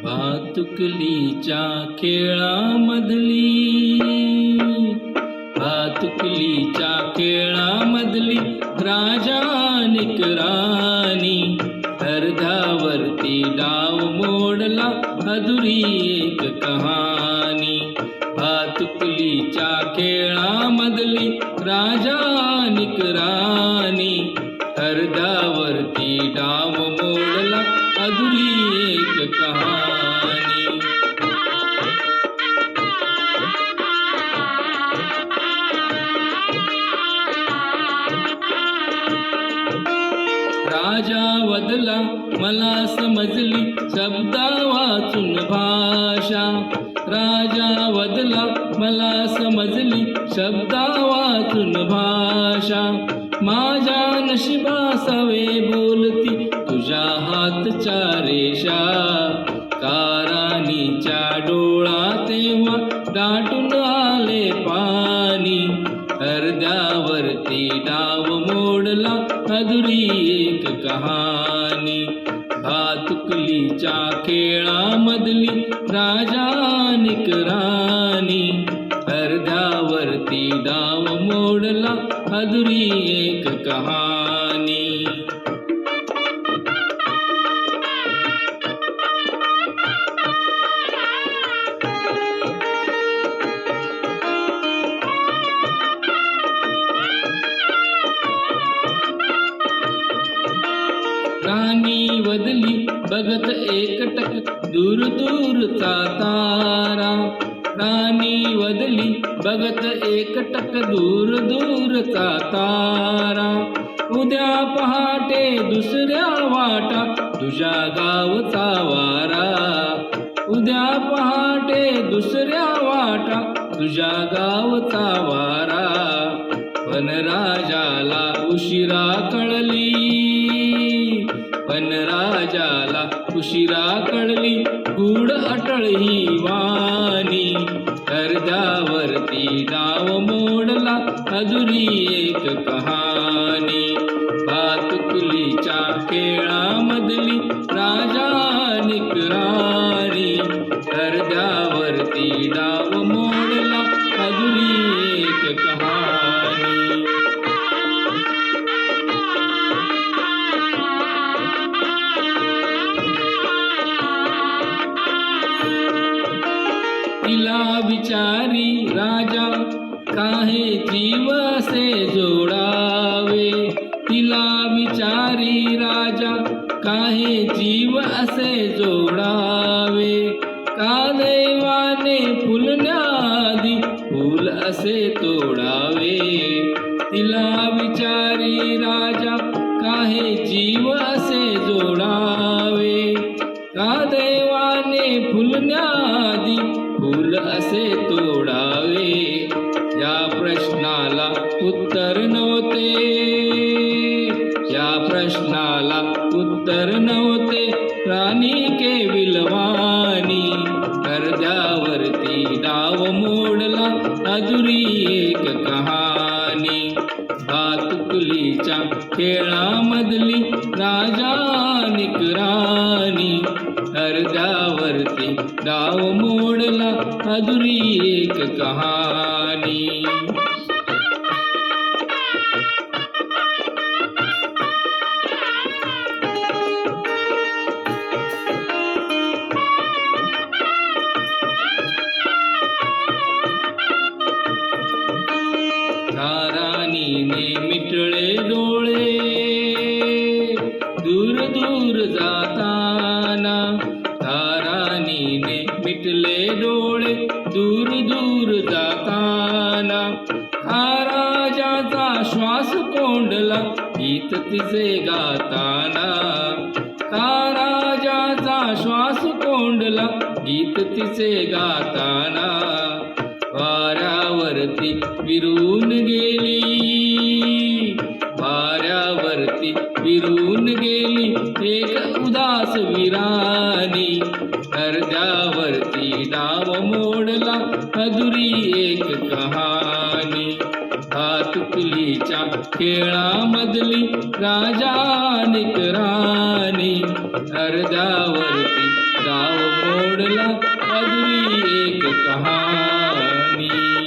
भातुकलीच्या खेळामधली, भातुकलीच्या खेळामधली राजा निक राणी, अर्ध्यावरती डाव मोडला अधुरी एक कहाणी. भातुकलीच्या खेळामधली राजा निक राणी, अर्ध्यावरती डाव मोडला अधुरी एक कहाणी. राजा वदला मला समजली शब्दा वाचून भाषा, राजा वदला मला समजली शब्दा वाचून भाषा. माझ्या नशिबासवे बोलती तुझ्या हातच्या रेषा, काराणीच्या डोळा तेव्हा दाटून आले पाणी, अर्ध्यावरती डाव मोडला अधुरी एक कहाणी. भातुकलीच्या खेळामधली राजा निक राणी, अर्ध्यावरती डाव मोडला अधुरी एक कहाणी. राणी वदली बघत एकटक दूर दूरचा तारा, राणी वदली बघत एकटक दूर दूरचा तारा. उद्या पहाटे दुसऱ्या वाटा तुझ्या गावचा वारा, उद्या पहाटे दुसऱ्या वाटा तुझ्या गावचा वारा. पण राजाला उशिरा कळली, पण राजाला उशिरा कळली गूढ अटळ ही वाणी, अर्ध्यावरती डाव मोडला अधुरी एक कहाणी. भातुकलीच्या खेळामधली राजा निक राणी, अर्ध्यावरती डाव मोडला अधुरी एक कहाणी. तिला विचारी राजा काहे जीव असे जोडावे, तिला विचारी राजा काहे जीव असे जोडावे. का दैवाने फुलण्याआधी फूल असे तोडावे, तिला विचारी राजा काहे जीव असे जोडावे. का दैवाने फुलण्याआधी फूल असे तोडावे. या प्रश्नाला उत्तर नव्हते, या प्रश्नाला उत्तर नव्हते राणी केविलवाणी, अर्ध्यावरती डाव मोडला अधुरी एक कहाणी. भातुकलीच्या खेळामधली राजा निक राणी, अर्ध्यावरती डाव मोडला अधुरी एक कहाणी. राणीने मिटले डोळे दूर दूर जाताना, राणीने मिटले डोळे दूर दूर जाताना. हा राजाचा श्वास कोंडला गीत तिचे गाताना, हा राजाचा श्वास कोंडला गीत तिचे गाताना. वाऱ्यावरती विरून गेली, वाऱ्यावरती विरून गेली एक उदास विराणी, अर्ध्यावरती डाव मोडला अधुरी एक कहाणी. भातुकलीच्या खेळामधली राजा निक राणी, अर्ध्यावरती डाव मोडला अधुरी एक कहाणी.